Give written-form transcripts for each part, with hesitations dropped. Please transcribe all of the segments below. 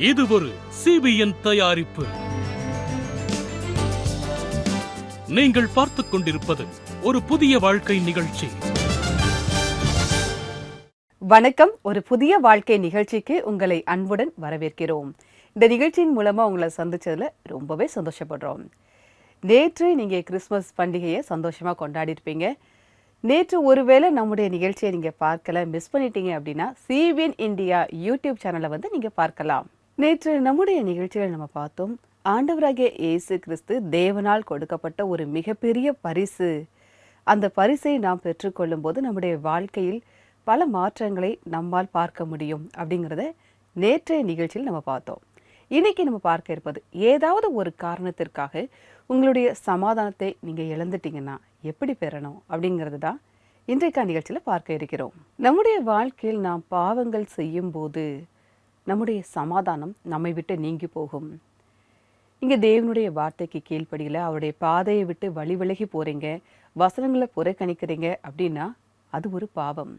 இது ஒரு CBN தயாரிப்பு. நீங்கள் பார்த்துக் கொண்டிருப்பது ஒரு புதிய வாழ்க்கை நிகழ்ச்சி. வணக்கம். ஒரு புதிய வாழ்க்கை நிகழ்ச்சிக்கு உங்களை அன்புடன் வரவேற்கிறோம். இந்த நிகழ்ச்சியின் மூலமா உங்களை சந்திச்சதுல ரொம்பவே சந்தோஷப்படுறோம். நேற்று நீங்க கிறிஸ்மஸ் பண்டிகையை சந்தோஷமா கொண்டாடி இருப்பீங்க. நேற்று ஒருவேளை நம்முடைய நிகழ்ச்சியை நீங்க பார்க்கல, மிஸ் பண்ணிட்டீங்க அப்படின்னா CBN இந்தியா யூடியூப் சேனலை நீங்க பார்க்கலாம். நேற்று நம்முடைய நிகழ்ச்சியில நம்ம பார்த்தோம், ஆண்டவராகிய இயேசு கிறிஸ்து தேவனால் கொடுக்கப்பட்ட ஒரு மிகப்பெரிய பரிசு. அந்த பரிசை நாம் பெற்றுக்கொள்ளும் போது நம்முடைய வாழ்க்கையில் பல மாற்றங்களை நம்மால் பார்க்க முடியும் அப்படிங்கிறத நேற்றைய நிகழ்ச்சியில் நம்ம பார்த்தோம். இன்னைக்கு நம்ம பார்க்க இருப்பது, ஏதாவது ஒரு காரணத்திற்காக உங்களுடைய சமாதானத்தை நீங்கள் இழந்துட்டீங்கன்னா எப்படி பெறணும் அப்படிங்கிறது தான் இன்றைக்கான நிகழ்ச்சியில் பார்க்க இருக்கிறோம். நம்முடைய வாழ்க்கையில் நாம் பாவங்கள் செய்யும் போது நம்முடைய சமாதானம் நம்மை விட்டு நீங்கி போகும். இங்கே தேவனுடைய வார்த்தைக்கு கீழ்ப்படியில் அவருடைய பாதையை விட்டு வழி விலகி போகிறீங்க, வசனங்களை புறக்கணிக்கிறீங்க அப்படின்னா அது ஒரு பாவம்.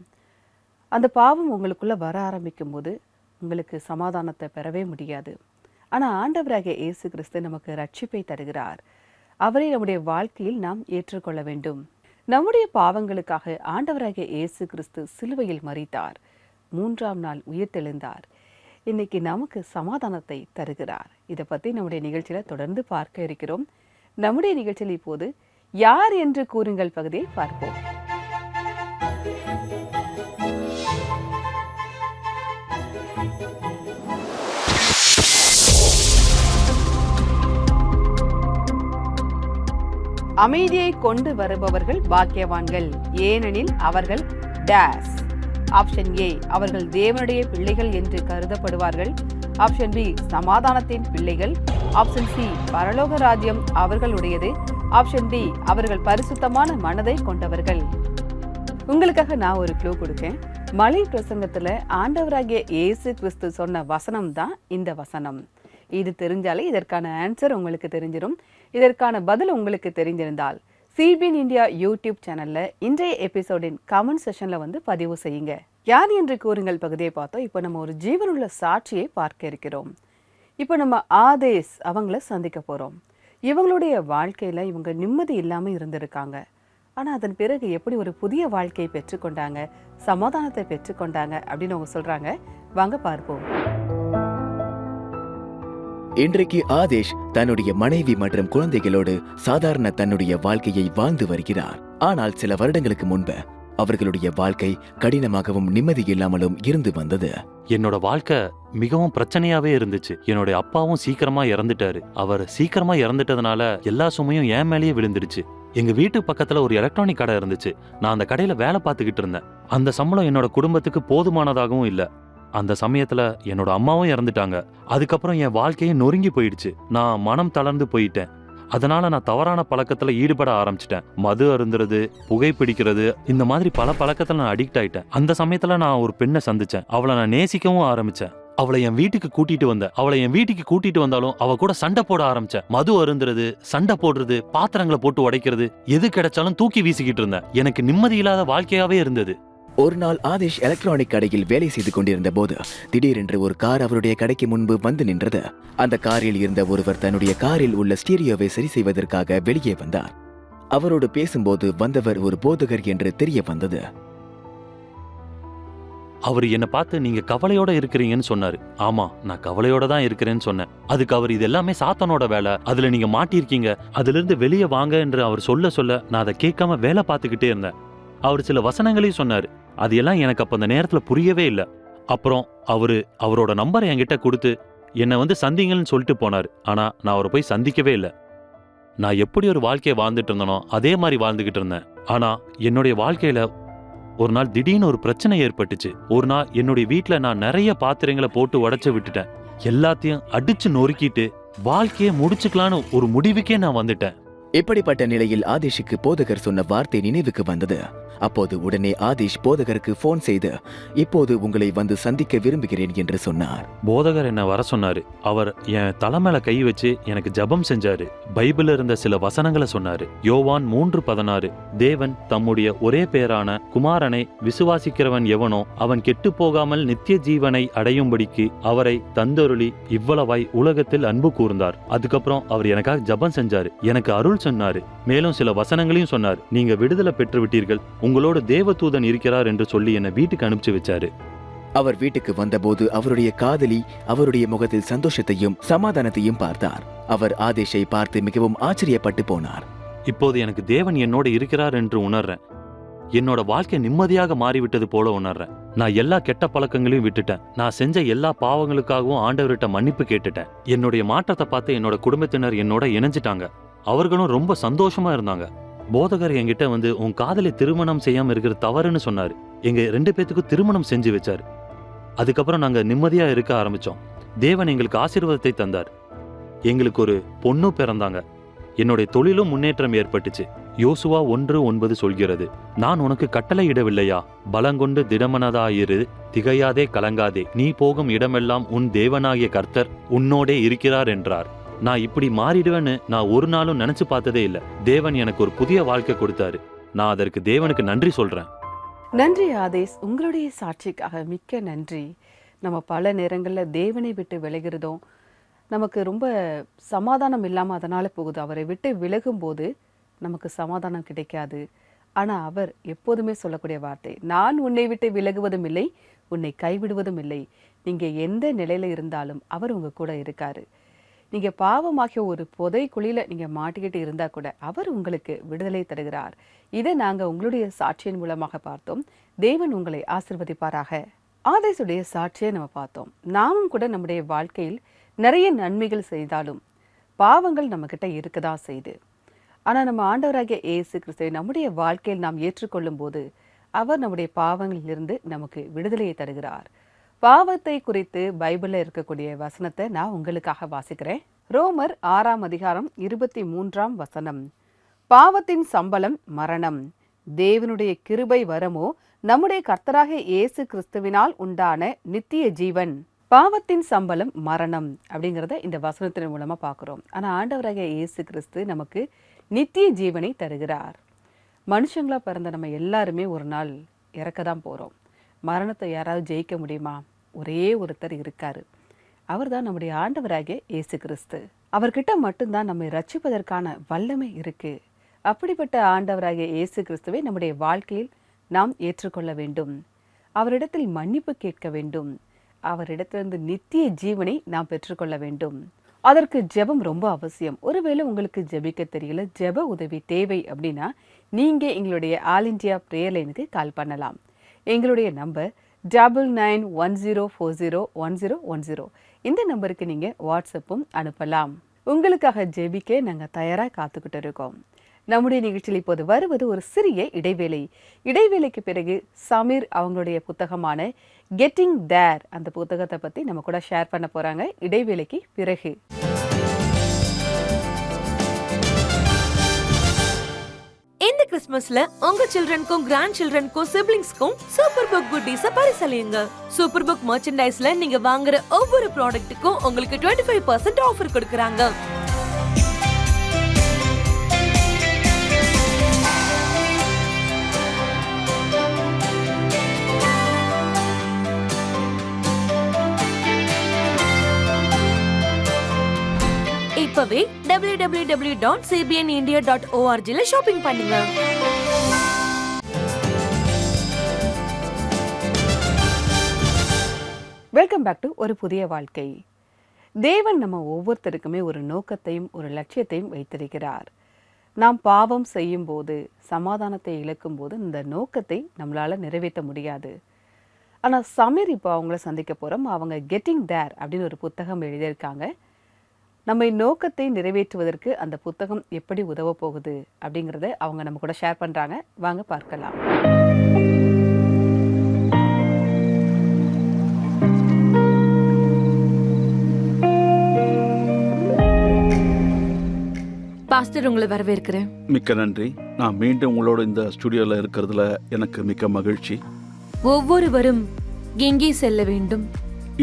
அந்த பாவம் உங்களுக்குள்ளே வர ஆரம்பிக்கும் போது உங்களுக்கு சமாதானத்தை பெறவே முடியாது. ஆனால் ஆண்டவராகிய இயேசு கிறிஸ்து நமக்கு ரட்சிப்பை தருகிறார். அவரை நம்முடைய வாழ்க்கையில் நாம் ஏற்றுக்கொள்ள வேண்டும். நம்முடைய பாவங்களுக்காக ஆண்டவராகிய இயேசு கிறிஸ்து சிலுவையில் மரித்தார், 3ஆம் நாள் உயிர்த்தெழுந்தார். இன்னைக்கு நமக்கு சமாதானத்தை தருகிறார். இதை பற்றி நம்முடைய நிகழ்ச்சியில் தொடர்ந்து பார்க்க இருக்கிறோம். நம்முடைய நிகழ்ச்சியில் இப்போது யார் என்று கூறுங்கள் பகுதியை பார்ப்போம். அமைதியை கொண்டு வருபவர்கள் பாக்கியவான்கள், ஏனெனில் அவர்கள் டேஸ். ஆப்ஷன் ஏ, அவர்கள் தேவனுடைய பிள்ளைகள் என்று கருதப்படுவார்கள். ஆப்ஷன் பி, சமாதானத்தின் பிள்ளைகள். ஆப்ஷன் சி, பரலோக ராஜ்யம் அவர்களுடையது. ஆப்ஷன் டி, அவர்கள் பரிசுத்தமான மனதை கொண்டவர்கள். உங்களுக்காக நான் ஒரு க்ளூ கொடுக்கேன். மலை பிரசங்கத்துல ஆண்டவராகிய இயேசு கிறிஸ்து சொன்ன வசனம் தான் இந்த வசனம். இது தெரிஞ்சாலே இதற்கான ஆன்சர் உங்களுக்கு தெரிஞ்சிடும். இதற்கான பதில் உங்களுக்கு தெரிஞ்சிருந்தால் CBN இந்தியா யூடியூப் சேனல்ல இன்றைய எபிசோடின் கமெண்ட் செஷன்ல பதிவு செய்யுங்க. யார் என்று கூறுங்கள் பகுதியை பார்த்தோம். இப்போ நம்ம ஒரு ஜீவனுள்ள சாட்சியை பார்க்க இருக்கிறோம். இப்போ நம்ம ஆதேஷ் அவங்கள சந்திக்க போறோம். இவங்களுடைய வாழ்க்கையில இவங்க நிம்மதி இல்லாம இருந்திருக்காங்க. ஆனா அதன் பிறகு எப்படி ஒரு புதிய வாழ்க்கையை பெற்றுக்கொண்டாங்க, சமாதானத்தை பெற்றுக்கொண்டாங்க அப்படின்னு அவங்க சொல்றாங்க. வாங்க பார்ப்போம். இன்றைக்கு ஆதேஷ் தன்னுடைய மனைவி மற்றும் குழந்தைகளோடு சாதாரண தன்னுடைய வாழ்க்கையை வாழ்ந்து வருகிறார். ஆனால் சில வருடங்களுக்கு முன்பு அவர்களுடைய வாழ்க்கை கடினமாகவும் நிம்மதி இல்லாமலும் இருந்து வந்தது. என்னோட வாழ்க்கை மிகவும் பிரச்சனையாவே இருந்துச்சு. என்னோட அப்பாவும் சீக்கிரமா இறந்துட்டாரு. அவர் சீக்கிரமா இறந்துட்டதுனால எல்லா சுமையும் என் மேலேயே விழுந்துடுச்சு. எங்க வீட்டு பக்கத்துல ஒரு எலக்ட்ரானிக் கடை இருந்துச்சு. நான் அந்த கடையில வேலை பார்த்துக்கிட்டு இருந்தேன். அந்த சம்பளம் என்னோட குடும்பத்துக்கு போதுமானதாகவும் இல்ல. அந்த சமயத்துல என்னோட அம்மாவும் இறந்துட்டாங்க. அதுக்கப்புறம் என் வாழ்க்கையே நொறுங்கி போயிடுச்சு. நான் மனம் தளர்ந்து போயிட்டேன். அதனால நான் தவறான பழக்கத்துல ஈடுபட ஆரம்பிச்சிட்டேன். மது அருந்துறது, புகைப்பிடிக்கிறது, இந்த மாதிரி பல பழக்கத்துல நான் அடிக்ட் ஆயிட்டேன். அந்த சமயத்துல நான் ஒரு பெண்ணை சந்திச்சேன். அவளை நான் நேசிக்கவும் ஆரம்பிச்சேன். அவளை என் வீட்டுக்கு கூட்டிட்டு வந்தேன். அவளை என் வீட்டுக்கு கூட்டிட்டு வந்தாலும் அவ கூட சண்டை போட ஆரம்பிச்சேன். மது அருந்துறது, சண்டை போடுறது, பாத்திரங்களை போட்டு உடைக்கிறது, எது கிடைச்சாலும் தூக்கி வீசிக்கிட்டு இருந்தேன். எனக்கு நிம்மதி இல்லாத வாழ்க்கையாவே இருந்தது. ஒரு நாள் ஆதேஷ் எலக்ட்ரானிக் கடையில் வேலை செய்து கொண்டிருந்த போது திடீரென்று ஒரு கார் அவருடைய கடைக்கு முன்பு வந்து நின்றது. அந்த காரில் இருந்த ஒருவர் தன்னுடைய காரில் உள்ள ஸ்டீரியோவை சரி செய்வதற்காக வெளியே வந்தார். அவரோடு பேசும்போது வந்தவர் ஒரு போதகர் என்று தெரிய வந்தது. அவர் என்ன பார்த்து, நீங்க கவலையோட இருக்கிறீங்கன்னு சொன்னாரு. ஆமா, நான் கவலையோட தான் இருக்கிறேன்னு சொன்னேன். அதுக்கு அவர், இது எல்லாமே சாத்தானோட வேலை, அதுல நீங்க மாட்டிருக்கீங்க, அதுல இருந்து வெளியே வாங்க என்று அவர் சொல்ல நான் அதை கேட்காம வேலை பார்த்துக்கிட்டே இருந்தேன். அவர் சில வசனங்களையும் சொன்னாரு. அது எல்லாம் எனக்கு அப்ப அந்த நேரத்துல புரியவே இல்லை. அப்புறம் அவரோட நம்பரை என்கிட்ட கொடுத்து என்னை சந்திங்கன்னு சொல்லிட்டு போனாரு. ஆனா நான் அவரை போய் சந்திக்கவே இல்லை. நான் எப்படி ஒரு வாழ்க்கையை வாழ்ந்துட்டு இருந்தனோ அதே மாதிரி வாழ்ந்துகிட்டு இருந்தேன். ஆனா என்னுடைய வாழ்க்கையில ஒரு நாள் திடீர்னு ஒரு பிரச்சனை ஏற்பட்டுச்சு. ஒரு நாள் என்னுடைய வீட்டுல நான் நிறைய பாத்திரங்களை போட்டு உடைச்சு விட்டுட்டேன். எல்லாத்தையும் அடிச்சு நொறுக்கிட்டு வாழ்க்கையை முடிச்சுக்கலான்னு ஒரு முடிவுக்கே நான் வந்துட்டேன். இப்படிப்பட்ட நிலையில் ஆதேஷுக்கு போதகர் சொன்ன வார்த்தை நினைவுக்கு வந்தது. அப்போது உடனே ஆதிஷ் போதகருக்கு போன் செய்து இப்போது உங்களை வந்து சந்திக்க விரும்புகிறேன் என்று சொன்னார். போதகர் என்ன வர சொன்னாரு. அவர் என் தலைமையில கை வச்சு எனக்கு ஜெபம் செஞ்சாரு. பைபிள்ல இருந்த சில வசனங்களை சொன்னாரு. யோவான் 3:16, தேவன் தம்முடைய ஒரே பேரான குமாரனை விசுவாசிக்கிறவன் எவனோ அவன் கெட்டு போகாமல் நித்திய ஜீவனை அடையும்படிக்கு அவரை தந்தருளி இவ்வளவாய் உலகத்தில் அன்பு கூர்ந்தார். அதுக்கப்புறம் அவர் எனக்காக ஜெபம் செஞ்சாரு, எனக்கு அருள் சொன்னாரு. மேலும் சில வசனங்களையும் சொன்னார். நீங்க விடுதலை பெற்று விட்டீர்கள், உங்களோடு தேவதூதன் இருக்கிறார் என்று சொல்லி என்னை வீட்டுக்கு அனுப்பிச்சு வச்சாரு. அவர் வீட்டுக்கு வந்தபோது அவருடைய காதலி அவருடைய முகத்தில் சந்தோஷத்தையும் சமாதானத்தையும் பார்த்தார். அவர் ஆதிஷை பார்த்து மிகவும் ஆச்சரியப்பட்டு போனார். இப்போது எனக்கு தேவன் என்னோட இருக்கிறார் என்று உணர்றேன். என்னோட வாழ்க்கை நிம்மதியாக மாறிவிட்டது போல உணர்றேன். நான் எல்லா கெட்ட பழக்கங்களையும் விட்டுட்டேன். நான் செஞ்ச எல்லா பாவங்களுக்காகவும் ஆண்டவர்கிட்ட மன்னிப்பு கேட்டுட்டேன். என்னுடைய மாற்றத்தை பார்த்து என்னோட குடும்பத்தினர் என்னோட இணைஞ்சிட்டாங்க. அவர்களும் ரொம்ப சந்தோஷமா இருந்தாங்க. போதகர் என்கிட்ட வந்து உன் காதலை திருமணம் செய்யாம இருக்கிற தவறுன்னு சொன்னாரு. எங்க 2 பேத்துக்கும் திருமணம் செஞ்சு வச்சாரு. அதுக்கப்புறம் நாங்க நிம்மதியா இருக்க ஆரம்பிச்சோம். தேவன் எங்களுக்கு ஆசீர்வாதத்தை தந்தார். எங்களுக்கு ஒரு பொண்ணு பிறந்தாங்க. என்னுடைய தொழிலும் முன்னேற்றம் ஏற்பட்டுச்சு. யோசுவா 1:9 சொல்கிறது, நான் உனக்கு கட்டளை இடவில்லையா? பலங்கொண்டு திடமனதாயிரு, திகையாதே கலங்காதே, நீ போகும் இடமெல்லாம் உன் தேவனாகிய கர்த்தர் உன்னோடே இருக்கிறார் என்றார். நான் இப்படி மாறிடுவேன்னு நான் ஒரு நாளும் நினைச்சு பார்த்ததே இல்லை. தேவன் எனக்கு ஒரு புதிய வாழ்க்கை கொடுத்தாரு. நான் அதற்கு தேவனுக்கு நன்றி சொல்றேன். நன்றி ஆதேஷ், உங்களுடைய சாட்சிக்காக மிக்க நன்றி. நம்ம பல நேரங்களில் தேவனை விட்டு விலகிறதும் நமக்கு ரொம்ப சமாதானம் இல்லாமல் அதனால் போகுது. அவரை விட்டு விலகும்போது நமக்கு சமாதானம் கிடைக்காது. ஆனால் அவர் எப்போதுமே சொல்லக்கூடிய வார்த்தை, நான் உன்னை விட்டு விலகுவதும் இல்லை, உன்னை கைவிடுவதும் இல்லை. நீங்கள் எந்த நிலையில் இருந்தாலும் அவர் உங்கள் கூட இருக்காரு. நீங்கள் பாவமாகிய ஒரு புதைக்குழியில் நீங்கள் மாட்டிக்கிட்டு இருந்தால் கூட அவர் உங்களுக்கு விடுதலை தருகிறார். இதை நாங்கள் உங்களுடைய சாட்சியின் மூலமாக பார்த்தோம். தேவன் உங்களை ஆசீர்வதிப்பாராக. ஆதேஷுடைய சாட்சியை நம்ம பார்த்தோம். நாமும் கூட நம்முடைய வாழ்க்கையில் நிறைய நன்மைகள் செய்தாலும் பாவங்கள் நம்மக்கிட்ட இருக்கதான் செய்யுது. ஆனால் நம்ம ஆண்டவராகிய இயேசு கிறிஸ்துவை நம்முடைய வாழ்க்கையில் நாம் ஏற்றுக்கொள்ளும் போது அவர் நம்முடைய பாவங்களிலிருந்து நமக்கு விடுதலையை தருகிறார். பாவத்தை குறித்து பைபிளில் இருக்கக்கூடிய வசனத்தை நான் உங்களுக்காக வாசிக்கிறேன். ரோமர் 6:23 பாவத்தின் சம்பளம் மரணம், தேவனுடைய கிருபை வரமோ நம்முடைய கர்த்தராகிய இயேசு கிறிஸ்துவினால் உண்டான நித்திய ஜீவன். பாவத்தின் சம்பளம் மரணம் அப்படிங்கிறத இந்த வசனத்தின் மூலமா பார்க்குறோம். ஆனால் ஆண்டவராகிய இயேசு கிறிஸ்து நமக்கு நித்திய ஜீவனை தருகிறார். மனுஷங்களா பிறந்த நம்ம எல்லாருமே ஒரு நாள் இறக்க தான் போகிறோம். மரணத்தை யாராவது ஜெயிக்க முடியுமா? ஒரே ஒருத்தர் இருக்காரு. அவர் தான் நம்முடைய ஆண்டவராகிய இயேசு கிறிஸ்து. அவர்கிட்ட மட்டும்தான் நம்மை ரட்சிப்பதற்கான வல்லமை இருக்கு. அப்படிப்பட்ட ஆண்டவராகிய இயேசு கிறிஸ்துவை நம்முடைய வாழ்க்கையில் நாம் ஏற்றுக்கொள்ள வேண்டும். அவரிடத்தில் மன்னிப்பு கேட்க வேண்டும். அவரிடத்திலிருந்து நித்திய ஜீவனை நாம் பெற்றுக்கொள்ள வேண்டும். அதற்கு ஜெபம் ரொம்ப அவசியம். ஒருவேளை உங்களுக்கு ஜெபிக்க தெரியல, ஜெப உதவி தேவை அப்படின்னா நீங்க எங்களுடைய ஆல் இண்டியா பிரேயர் லைனுக்கு கால் பண்ணலாம். எங்களுடைய நம்பர் 9910401010. இந்த நம்பருக்கு நீங்க வாட்ஸ்அப்பும் அனுப்பலாம். உங்களுக்காக ஜெபிக்க நாங்க தயாரா காத்துக்கிட்டு இருக்கோம். நம்முடைய நிகழ்ச்சியில் இப்போது வருவது ஒரு சிறிய இடைவேளை. இடைவேளைக்கு பிறகு சமீர் அவங்களுடைய புத்தகமான கெட்டிங் தேர் அந்த புத்தகத்தை பத்தி நம்ம கூட ஷேர் பண்ண போறாங்க. இடைவேளைக்கு பிறகு இந்த கிறிஸ்மஸ்ல உங்க சில்ட்ரனுக்கும் கிராண்ட் சில்ட்ரனுக்கும் சிப்லிங்ஸ்க்கும் சூப்பர் புக் குட்டீஸ பரிசளியுங்க. சூப்பர் புக் மர்ச்சன்டைஸ்ல நீங்க வாங்குற ஒவ்வொரு ப்ராடக்ட்டுக்கும் உங்களுக்கு 25% ஆஃபர் கொடுக்கறாங்க. இப்பவே www.cbnindia.org ல ஷாப்பிங் பண்ணுங்க. வெல்கம் பேக் டு ஒரு புதிய வாழ்க்கை. தேவன் நம்ம ஒவ்வொருத்தருக்குமே ஒரு நோக்கத்தையும் ஒரு லட்சியத்தையும் வைத்திருக்கிறார். நாம் பாவம் செய்யும் போது, சமாதானத்தை இழக்கும் போது இந்த நோக்கத்தை நம்மளால நிறைவேற்ற முடியாது. ஆனால் சமீர் இப்போ அவங்கள சந்திக்க போறோம். அவங்க கெட்டிங் தேர் அப்படின்னு ஒரு புத்தகம் எழுதியிருக்காங்க. நம்ம நோக்கத்தை நிறைவேற்றுவதற்கு அந்த புத்தகம் எப்படி உதவ போகுது அப்படிங்கிறத அவங்க நம்ம கூட ஷேர் பண்றாங்க. வாங்க பார்க்கலாம். பாஸ்டர், உங்களை வரவேற்கிறேன். மிக்க நன்றி. நான் மீண்டும் உங்களோட இந்த ஸ்டுடியோவில் இருக்கிறதுல எனக்கு மிக்க மகிழ்ச்சி. ஒவ்வொருவரும் எங்கே செல்ல வேண்டும்?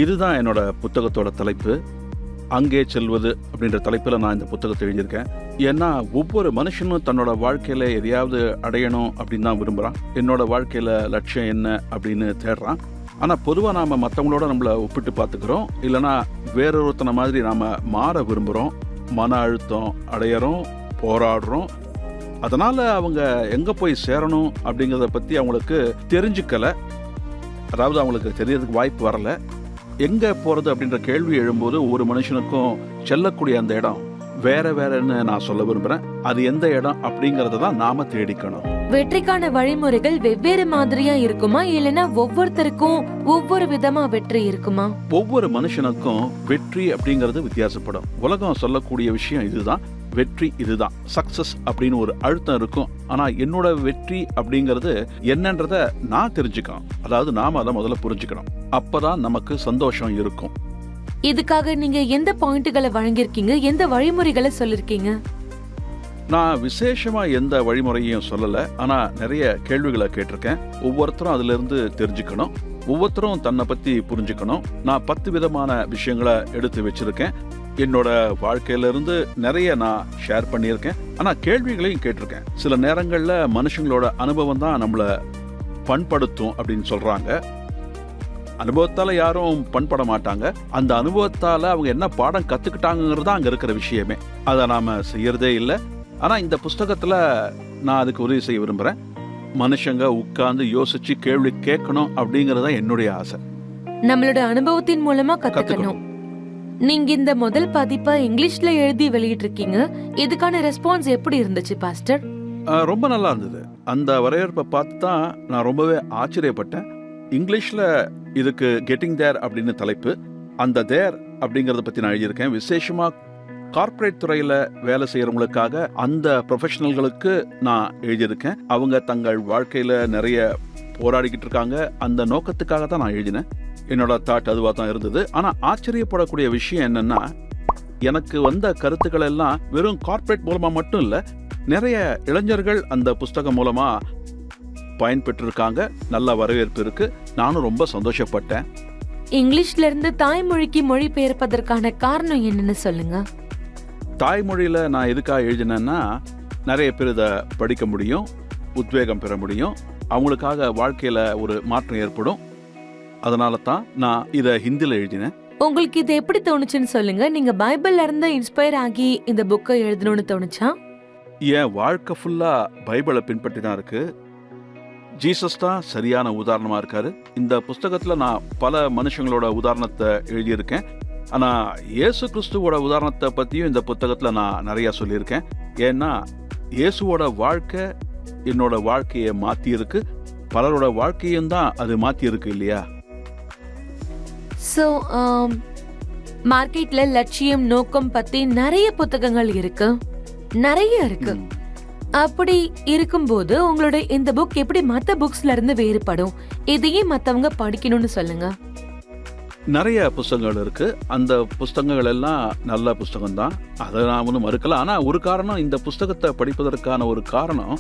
இதுதான் என்னோட புத்தகத்தோட தலைப்பு, அங்கே செல்வது அப்படின்ற தலைப்பில் நான் இந்த புத்தகத்தை எழுதியிருக்கேன். ஏன்னா ஒவ்வொரு மனுஷனும் தன்னோட வாழ்க்கையில் எதையாவது அடையணும் அப்படின்னு தான் விரும்புகிறான். என்னோட வாழ்க்கையில் லட்சியம் என்ன அப்படின்னு தேடுறான். ஆனால் பொதுவாக நாம் மற்றவங்களோட நம்மளை ஒப்பிட்டு பார்த்துக்கிறோம், இல்லைனா வேறொருத்தனை மாதிரி நாம் மாற விரும்புகிறோம். மன அழுத்தம் அடையிறோம், போராடுறோம். அதனால் அவங்க எங்கே போய் சேரணும் அப்படிங்கிறத பற்றி அவங்களுக்கு தெரிஞ்சுக்கலை, அதாவது அவங்களுக்கு தெரியறதுக்கு வாய்ப்பு வரலை. எங்கே போகிறது அப்படின்ற கேள்வி எழும்போது ஒவ்வொரு மனுஷனுக்கும் செல்லக்கூடிய அந்த இடம் வேற வேறன்னு நான் சொல்ல விரும்புகிறேன். அது எந்த இடம் அப்படிங்கிறத தான் நாம் தேடிக்கணும். வெற்றிக்கான வழிமுறைகள் வெவ்வேறு மாதிரியா இருக்குமா, இல்லைன்னா ஒவ்வொருத்தருக்கும் ஒவ்வொரு விதமா வெற்றி இருக்குமா? ஒவ்வொரு மனுஷனுக்கும் வெற்றி அப்படிங்கிறது வித்தியாசப்படும். உலகம் சொல்லக்கூடிய விஷயம் இதுதான், வெற்றி இதுதான், சக்சஸ் அப்படின்னு ஒரு அழுத்தம் இருக்கும். ஆனா என்னோட வெற்றி அப்படிங்கிறது என்னன்றத நான் தெரிஞ்சுக்கணும், அதாவது நாம அதை முதல்ல புரிஞ்சுக்கணும். அப்பதான் நமக்கு சந்தோஷம் இருக்கும். இதுக்காக நீங்க எந்த பாயிண்ட்களை வழங்கியிருக்கீங்க, எந்த வழிமுறைகளை சொல்லிருக்கீங்க? நான் விசேஷமா எந்த வழிமுறையும் சொல்லல, ஆனா நிறைய கேள்விகளை கேட்டிருக்கேன். ஒவ்வொருத்தரும் அதுல இருந்து தெரிஞ்சுக்கணும், ஒவ்வொருத்தரும் தன்னை பத்தி புரிஞ்சுக்கணும். நான் 10 விதமான விஷயங்களை எடுத்து வச்சிருக்கேன். என்னோட வாழ்க்கையில இருந்து நிறைய நான் ஷேர் பண்ணியிருக்கேன். ஆனா கேள்விகளையும் கேட்டிருக்கேன். சில நேரங்கள்ல மனுஷங்களோட அனுபவம் தான் நம்மள பண்படுத்தும் அப்படின்னு சொல்றாங்க. அனுபவத்தால யாரும் பண்பட மாட்டாங்க. அந்த அனுபவத்தால அவங்க என்ன பாடம் கத்துக்கிட்டாங்கிறது அங்க இருக்கிற விஷயமே. அதை நாம செய்யறதே இல்லை. ஆனா இந்த புஸ்தகத்துல நான் அதுக்கு உதவி செய்ய விரும்புறேன். மனுஷங்க உட்கார்ந்து யோசிச்சு கேள்வி கேட்கணும் அப்படிங்கறத என்னுடைய ஆசை. நம்மளோட அனுபவத்தின் மூலமா கத்துக்கணும். நீங்க இந்த முதல் பதிப்பை இங்கிலீஷ்ல எழுதி வெளியிட்டு இருக்கீங்க. இதுக்கான ரெஸ்பான்ஸ் எப்படி இருந்துச்சு பாஸ்டர்? ரொம்ப நல்லா இருந்தது. அந்த வரவேற்பை பார்த்து தான் நான் ரொம்பவே ஆச்சரியப்பட்டேன். இங்கிலீஷ்ல இதுக்கு கெட்டிங் தேர் அப்படின்னு தலைப்பு. அந்த தேர் அப்படிங்கறத பத்தி நான் எழுதியிருக்கேன். விசேஷமா கார்ப்பரேட் துறையில வேலை செய்யறவங்களுக்காக, அந்த ப்ரொஃபஷனல்களுக்கு நான் எழுதியிருக்கேன். அவங்க தங்கள் வாழ்க்கையில நிறைய போராடிக்கிட்டு இருக்காங்க. அந்த நோக்கத்துக்காக தான் நான் எழுதினேன். என்னோட தாட் அதுவாக தான் இருந்தது. ஆனா ஆச்சரியப்படக்கூடிய விஷயம் என்னன்னா, எனக்கு வந்த கருத்துக்கள் எல்லாம் வெறும் கார்ப்பரேட் மூலமா மட்டும் இல்ல, நிறைய இளைஞர்கள் அந்த புஸ்தகம் மூலமா பயன்பெற்று இருக்காங்க. நல்ல வரவேற்பு இருக்கு. நானும் ரொம்ப சந்தோஷப்பட்டேன். இங்கிலீஷ்ல இருந்து தாய்மொழிக்கு மொழி பெயர்ப்பதற்கான காரணம் என்னன்னு சொல்லுங்க. தாய்மொழியில நான் எதுக்காக எழுதினேன்னா, நிறைய பேர் இதை படிக்க முடியும், உத்வேகம் பெற முடியும், அவங்களுக்காக வாழ்க்கையில ஒரு மாற்றம் ஏற்படும். அதனால தான் நான் இதை ஹிந்தியில் எழுதினேன். உங்களுக்கு இது எப்படி தோணுச்சுன்னு சொல்லுங்க. நீங்க பைபிள்ல இருந்து இன்ஸ்பயர் ஆகி இந்த புக்கை எழுதணும்னு தோணுச்சா? என் வாழ்க்கை ஃபுல்லா பைபிளை பின்பற்றி தான் இருக்கு. ஜீசஸ் தான் சரியான உதாரணமா இருக்காரு. இந்த புஸ்தகத்துல நான் பல மனுஷங்களோட உதாரணத்தை எழுதியிருக்கேன். ஆனா இயேசு கிறிஸ்துவோட உதாரணத்தை பத்தியும் இந்த புத்தகத்துல நான் நிறைய சொல்லியிருக்கேன். ஏன்னா இயேசுவோட வாழ்க்கை என்னோட வாழ்க்கையை மாத்தி இருக்கு, பலரோட வாழ்க்கையும் தான் அது மாத்தி இருக்கு இல்லையா? சோ மார்க்கெட்ல லட்சியம், நோக்கம் பத்தி நிறைய புத்தகங்கள் இருக்கு, நிறைய இருக்கு. அப்படி இருக்கும்போது உங்களோட இந்த புக் எப்படி மத்த புக்ஸ்ல இருந்து வேறுபடும்? இதையே மத்தவங்க படிக்கணும்னு சொல்லுங்க. நிறைய புஸ்தகங்கள் இருக்கு. அந்த புஸ்தகங்கள் எல்லாம் நல்ல புஸ்தகம் தான், அதை நான் ஒன்றும் மறுக்கலாம். ஆனால் ஒரு காரணம், இந்த புஸ்தகத்தை படிப்பதற்கான ஒரு காரணம்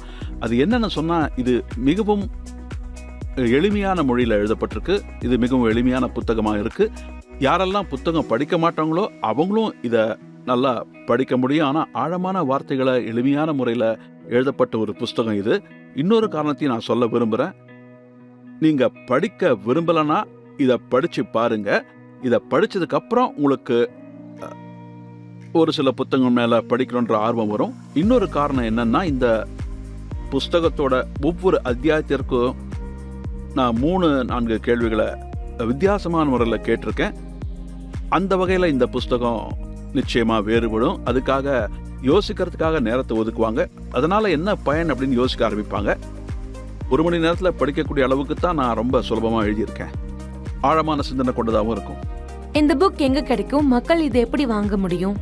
அது என்னன்னு சொன்னா, இது மிகவும் எளிமையான மொழியில் எழுதப்பட்டிருக்கு. இது மிகவும் எளிமையான புத்தகமாக இருக்கு. யாரெல்லாம் புத்தகம் படிக்க மாட்டாங்களோ அவங்களும் இதை நல்லா படிக்க முடியும். ஆனால் ஆழமான வார்த்தைகளை எளிமையான முறையில் எழுதப்பட்ட ஒரு புஸ்தகம் இது. இன்னொரு காரணத்தையும் நான் சொல்ல விரும்புகிறேன். நீங்கள் படிக்க விரும்பலைன்னா இதை படித்து பாருங்க. இதை படித்ததுக்கு அப்புறம் உங்களுக்கு ஒரு சில புத்தகம் மேலே படிக்கணுன்ற ஆர்வம் வரும். இன்னொரு காரணம் என்னன்னா, இந்த புஸ்தகத்தோட ஒவ்வொரு அத்தியாயத்திற்கும் நான் 3-4 கேள்விகளை வித்தியாசமான முறையில் கேட்டிருக்கேன். அந்த வகையில் இந்த புஸ்தகம் நிச்சயமாக வேறுபடும். அதுக்காக யோசிக்கிறதுக்காக நேரத்தை ஒதுக்குவாங்க. அதனால என்ன பயன் அப்படின்னு யோசிக்க ஆரம்பிப்பாங்க. 1 மணி நேரத்தில் படிக்கக்கூடிய அளவுக்கு தான் நான் ரொம்ப சுலபமாக எழுதியிருக்கேன். ஆழமான சிந்தனை கொண்டதாகவும் இருக்கும். இந்த புக் எங்க கிடைக்கும்? மக்கள் இதை எப்படி வாங்க முடியும்?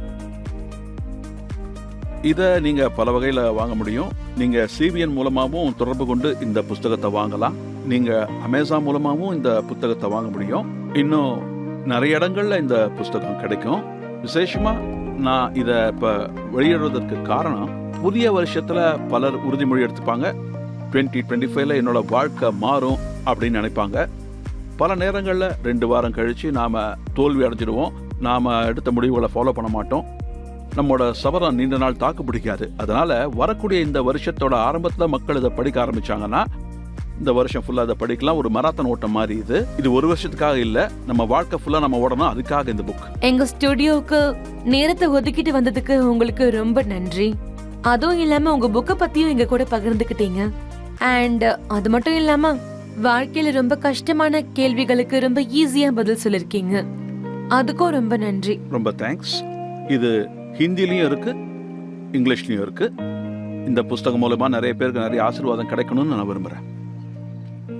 இதை நீங்க பல வகையில வாங்க முடியும். நீங்க CBN மூலமாகவும் தொடர்பு கொண்டு இந்த புத்தகத்தை வாங்கலாம். நீங்க அமேசான் மூலமாகவும் இந்த புத்தகத்தை வாங்க முடியும். இன்னும் நிறைய இடங்கள்ல இந்த புத்தகம் கிடைக்கும். விசேஷமா நான் இதை இப்ப வெளியிடுவதற்கு காரணம், புதிய வருஷத்துல பலர் உறுதிமொழி எடுத்துப்பாங்க. 2025ல என்னோட வாழ்க்கை மாறும் அப்படின்னு நினைப்பாங்க. பல நேரங்களில் 2 வாரம் கழிச்சு நாம தோல்வி அடைஞ்சிடுவோம். நாம எடுத்த முடிவுகளை ஃபாலோ பண்ண மாட்டோம். நம்மளோட சபதம் நீண்ட நாள் தாக்கு பிடிக்காது. அதனால வரக்கூடிய இந்த வருஷத்தோட ஆரம்பத்தில் மக்கள் இதை படிக்க ஆரம்பிச்சாங்கன்னா இந்த வருஷம் ஃபுல்லாக இதை படிக்கலாம். ஒரு மராத்தன் ஓட்டம் மாதிரி இது ஒரு வருஷத்துக்காக இல்லை, நம்ம வாழ்க்கை ஃபுல்லாக நம்ம ஓடணும். அதுக்காக இந்த புக். எங்க ஸ்டுடியோவுக்கு நேரத்தை ஒதுக்கிட்டு வந்ததுக்கு உங்களுக்கு ரொம்ப நன்றி. அதுவும் இல்லாம உங்க புக்கை பத்தியும் எங்க கூட பகிர்ந்துக்கிட்டீங்க. அண்ட் அது மட்டும் இல்லாம வாழ்க்கையில ரொம்ப கஷ்டமான கேள்விகளுக்கு ரொம்ப ஈஸியா பதில் சொல்லிருக்கீங்க. அதுக்கும் ரொம்ப நன்றி. ரொம்ப தேங்க்ஸ். இது ஹிந்திலையும் இருக்கு, இங்கிலீஷ்லயும் இருக்கு. இந்த புஸ்தகம் மூலமா நிறைய பேருக்கு நிறைய ஆசீர்வாதம் கிடைக்கணும்னு நான் விரும்புறேன்.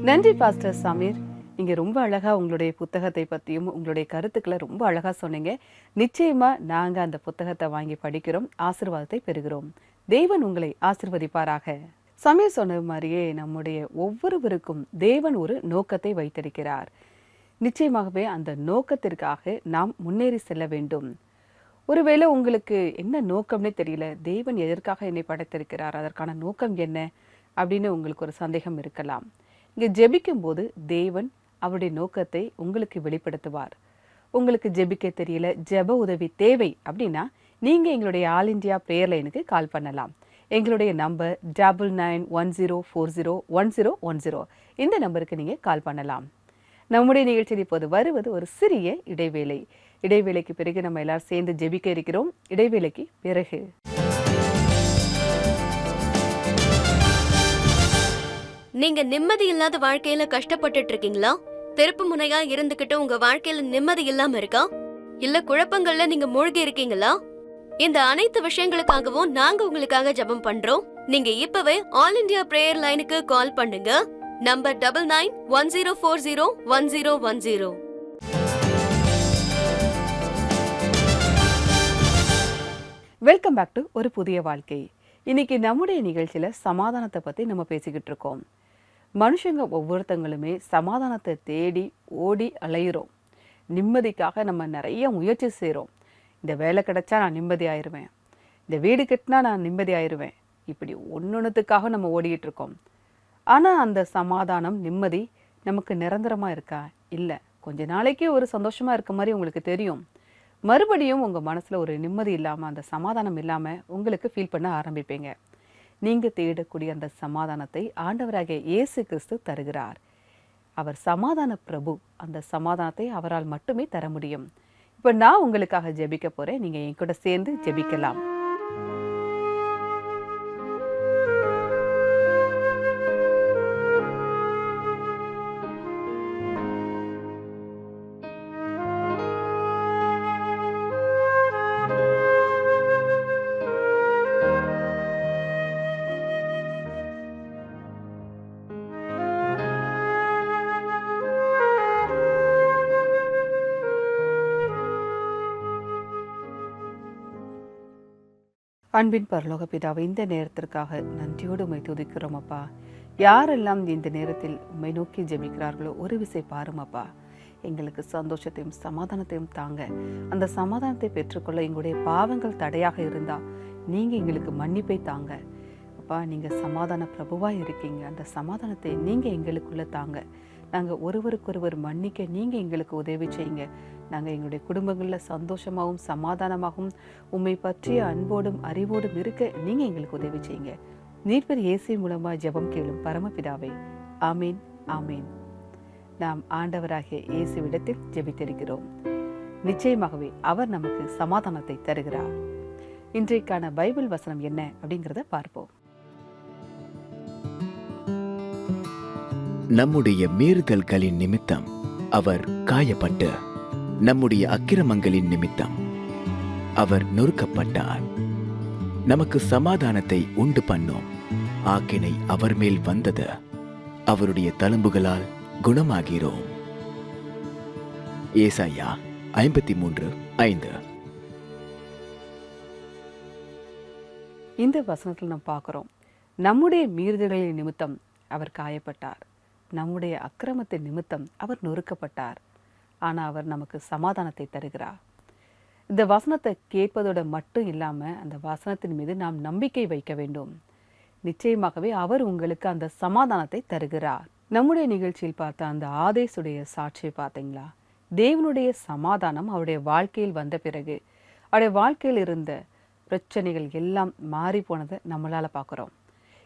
நன்றி பாஸ்டர் சமீர். நீங்க ரொம்ப அழகா உங்களுடைய புத்தகத்தை பத்தியும் உங்களுடைய கருத்துக்களை ரொம்ப அழகா சொன்னீங்க. நிச்சயமா நாங்க அந்த புத்தகத்தை வாங்கி படிக்கிறோம், ஆசீர்வாதத்தை பெறுகிறோம். தேவன் உங்களை ஆசீர்வதிப்பாராக. சமீர் சொன்ன மாதிரியே நம்முடைய ஒவ்வொருவருக்கும் தேவன் ஒரு நோக்கத்தை வைத்திருக்கிறார். நிச்சயமாகவே அந்த நோக்கத்திற்காக நாம் முன்னேறி செல்ல வேண்டும். ஒருவேளை உங்களுக்கு என்ன நோக்கம்னே தெரியல, தேவன் எதற்காக என்னை படைத்திருக்கிறார், அதற்கான நோக்கம் என்ன அப்படின்னு உங்களுக்கு ஒரு சந்தேகம் இருக்கலாம். இங்கே ஜெபிக்கும் போது தேவன் அவருடைய நோக்கத்தை உங்களுக்கு வெளிப்படுத்துவார். உங்களுக்கு ஜெபிக்க தெரியல, ஜெப உதவி தேவை அப்படின்னா நீங்கள் எங்களுடைய ஆல் இண்டியா பிரேயர் லைனுக்கு கால் பண்ணலாம். எங்களுடைய நம்பர் 9910401010. இந்த நம்பருக்கு நீங்கள் கால் பண்ணலாம். நம்முடைய நிகழ்ச்சியில் இப்போது வருவது ஒரு சிறிய இடைவேளை. இடைவேளைக்கு பிறகு நம்ம எல்லாரும் சேர்ந்து ஜெபிக்க இருக்கிறோம். இடைவேளைக்கு பிறகு நீங்க நிம்மதி இல்லாத வாழ்க்கையில கஷ்டப்பட்டுட்டு இருக்கீங்களா? திருப்பு முனையா இருந்துகிட்டு உங்க வாழ்க்கையில நிம்மதி இல்லாம இருக்கா? இல்ல குழப்பங்கள்ல நீங்க மூழ்கி இருக்கீங்களா? இந்த அனைத்து விஷயங்களுக்காகவும் நாங்க உங்களுக்காக ஜெபம் பண்றோம். நீங்க இப்பவே ஆல் இண்டியா பிரேயர் லைனுக்கு கால் பண்ணுங்க. நம்பர் 9910401010. வெல்கம் பேக் டு ஒரு புதிய வாழ்க்கை. இன்னைக்கு நம்முடைய நிகழ்ச்சியில சமாதானத்தை பத்தி நம்ம பேசிக்கிட்டு இருக்கோம். மனுஷங்க ஒவ்வொருத்தங்களுமே சமாதானத்தை தேடி ஓடி அலையிறோம். நிம்மதிக்காக நம்ம நிறைய முயற்சி செய்கிறோம். இந்த வேலை கிடைச்சா நான் நிம்மதி ஆயிடுவேன், இந்த வீடு கட்டினா நான் நிம்மதி ஆயிடுவேன், இப்படி ஒன்னொன்னுத்துக்காக நம்ம ஓடிக்கிட்டு இருக்கோம். ஆனால் அந்த சமாதானம் நிம்மதி நமக்கு நிரந்தரமாக இருக்கா? இல்லை. கொஞ்ச நாளைக்கு ஒரு சந்தோஷமாக இருக்க மாதிரி உங்களுக்கு தெரியும். மறுபடியும் உங்கள் மனசில் ஒரு நிம்மதி இல்லாமல், அந்த சமாதானம் இல்லாமல் உங்களுக்கு ஃபீல் பண்ண ஆரம்பிப்பீங்க. நீங்கள் தேடக்கூடிய அந்த சமாதானத்தை ஆண்டவராகிய இயேசு கிறிஸ்து தருகிறார். அவர் சமாதான பிரபு. அந்த சமாதானத்தை அவரால் மட்டுமே தர முடியும். இப்போ நான் உங்களுக்காக ஜெபிக்க போகிறேன். நீங்கள் என் கூட சேர்ந்து ஜெபிக்கலாம். அன்பின் பரலோக பிதாவை, இந்த நேரத்திற்காக நன்றியோடு உம்மை துதிக்கிறோம் அப்பா. யாரெல்லாம் இந்த நேரத்தில் உம்மை நோக்கி ஜெபிக்கிறார்களோ ஒரு விசை பாரும் அப்பா. எங்களுக்கு சந்தோஷத்தையும் சமாதானத்தையும் தாங்க. அந்த சமாதானத்தை பெற்றுக்கொள்ள எங்களுடைய பாவங்கள் தடையாக இருந்தால் நீங்கள் எங்களுக்கு மன்னிப்பை தாங்க அப்பா. நீங்கள் சமாதான பிரபுவாக இருக்கீங்க. அந்த சமாதானத்தை நீங்கள் எங்களுக்குள்ளே தாங்க. நாங்கள் ஒருவருக்கொருவர் மன்னிக்க நீங்கள் எங்களுக்கு உதவி செய்யுங்க. நாங்கள் எங்களுடைய குடும்பங்களில் சந்தோஷமாகவும் சமாதானமாகவும் உம்மை பற்றிய அன்போடும் அறிவோடும் இருக்க நீங்கள் எங்களுக்கு உதவி செய்யுங்க. நீர்பெர் இயேசு மூலமாக ஜெபம் கேளும் பரமபிதாவே. ஆமீன், ஆமீன். நாம் ஆண்டவராகிய இயேசுவிடத்தில் ஜெபித்திருக்கிறோம். நிச்சயமாகவே அவர் நமக்கு சமாதானத்தை தருகிறார். இன்றைக்கான பைபிள் வசனம் என்ன அப்படிங்கிறத பார்ப்போம். நம்முடைய மீறுதல்களின் நிமித்தம் அவர் காயப்பட்டு, நம்முடைய அக்கிரமங்களின் நிமித்தம் அவர் நொறுக்கப்பட்டார். நமக்கு சமாதானத்தை உண்டு பண்ணும் ஆக்கினை அவர் மேல் வந்தது. அவருடைய தழும்புகளால் குணமாகிறோம். ஏசாயா 53:5. இந்த வசனத்தில் நாம் பார்க்கிறோம், நம்முடைய மீறுதல்களின் நிமித்தம் அவர் காயப்பட்டார், நம்முடைய அக்கிரமத்தின் நிமித்தம் அவர் நொறுக்கப்பட்டார். ஆனால் அவர் நமக்கு சமாதானத்தை தருகிறார். இந்த வசனத்தை கேட்பதோட மட்டும் இல்லாமல் அந்த வசனத்தின் மீது நாம் நம்பிக்கை வைக்க வேண்டும். நிச்சயமாகவே அவர் உங்களுக்கு அந்த சமாதானத்தை தருகிறார். நம்முடைய நிகழ்ச்சியில் பார்த்த அந்த ஆதேசுடைய சாட்சியை பார்த்தீங்களா? தேவனுடைய சமாதானம் அவருடைய வாழ்க்கையில் வந்த பிறகு அவருடைய வாழ்க்கையில் இருந்த பிரச்சனைகள் எல்லாம் மாறி போனதை நம்மளால் பார்க்குறோம்.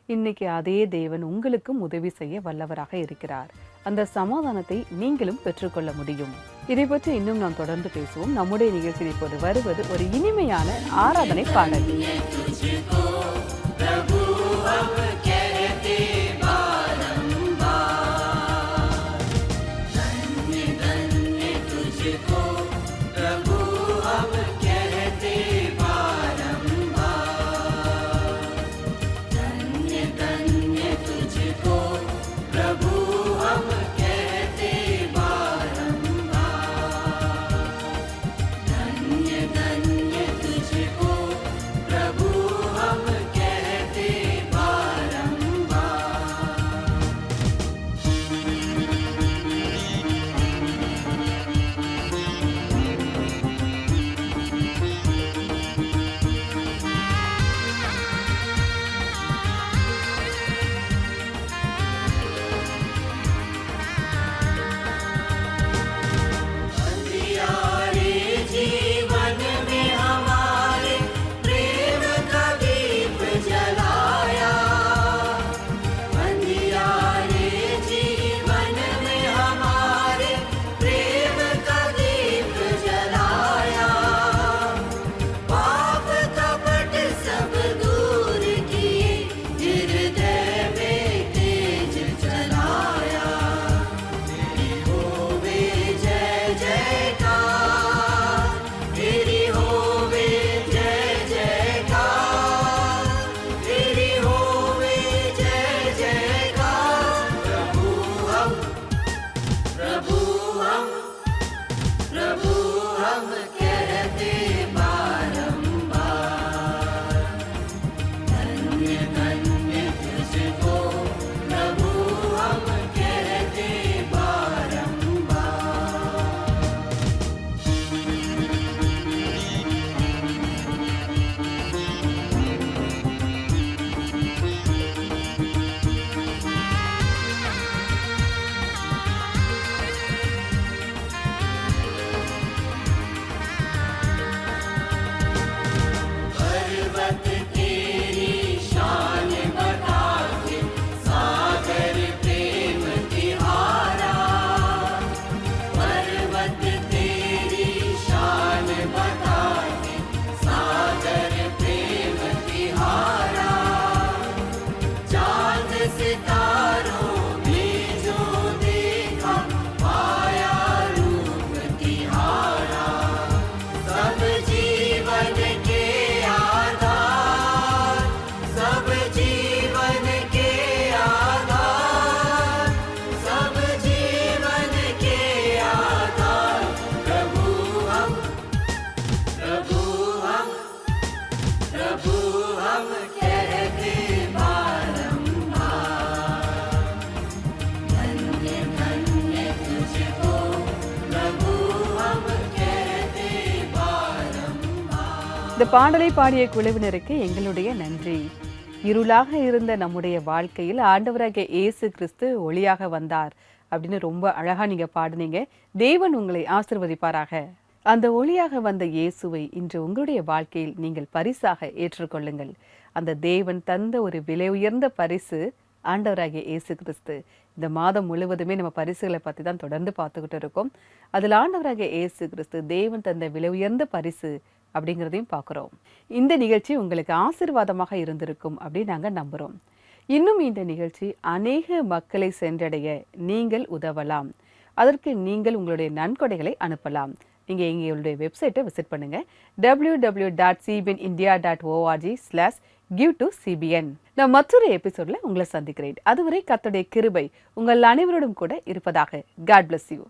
இன்னைக்கு அதே தேவன் உங்களுக்கும் உதவி செய்ய வல்லவராக இருக்கிறார். அந்த சமாதானத்தை நீங்களும் பெற்றுக்கொள்ள முடியும். இதை பற்றி இன்னும் நாம் தொடர்ந்து பேசுவோம். நம்முடைய நிகழ்ச்சியில் இப்போது வருவது ஒரு இனிமையான ஆராதனை பாடல். இந்த பாடலை பாடிய குழுவினருக்கு எங்களுடைய நன்றி. இருளாக இருந்த நம்முடைய வாழ்க்கையில் ஆண்டவராகிய இயேசு கிறிஸ்து ஒளியாக வந்தார் அப்படின்னு ரொம்ப அழகா நீங்க பாடுனீங்க. தேவன் உங்களை ஆசீர்வதிப்பாராக. அந்த ஒளியாக வந்த இயேசுவை இன்று உங்களுடைய வாழ்க்கையில் நீங்கள் பரிசாக ஏற்றுக்கொள்ளுங்கள். அந்த தேவன் தந்த ஒரு விலை உயர்ந்த பரிசு ஆண்டவராகிய இயேசு கிறிஸ்து. இந்த மாதம் முழுவதுமே நம்ம பரிசுகளை பற்றி தான் தொடர்ந்து பார்த்துக்கிட்டு இருக்கோம். அதில் ஆண்டவராகிய இயேசு கிறிஸ்து தேவன் தந்த விலை உயர்ந்த பரிசு அப்படிங்கிறதையும் பார்க்குறோம். இந்த நிகழ்ச்சி உங்களுக்கு ஆசீர்வாதமாக இருந்திருக்கும் அப்படின்னு நாங்கள் நம்புகிறோம். இன்னும் இந்த நிகழ்ச்சி அநேக மக்களை சென்றடைய நீங்கள் உதவலாம். அதற்கு நீங்கள் உங்களுடைய நன்கொடைகளை அனுப்பலாம். நீங்கள் எங்களுடைய வெப்சைட்டை விசிட் பண்ணுங்கள். www.cbnindia.org/give-to-cbn. நான் மற்றொரு எபிசோடில் உங்களை சந்திக்கிறேன். அதுவரை கர்த்தருடைய கிருபை உங்கள் அனைவரோடும் கூட இருப்பதாக. God bless you.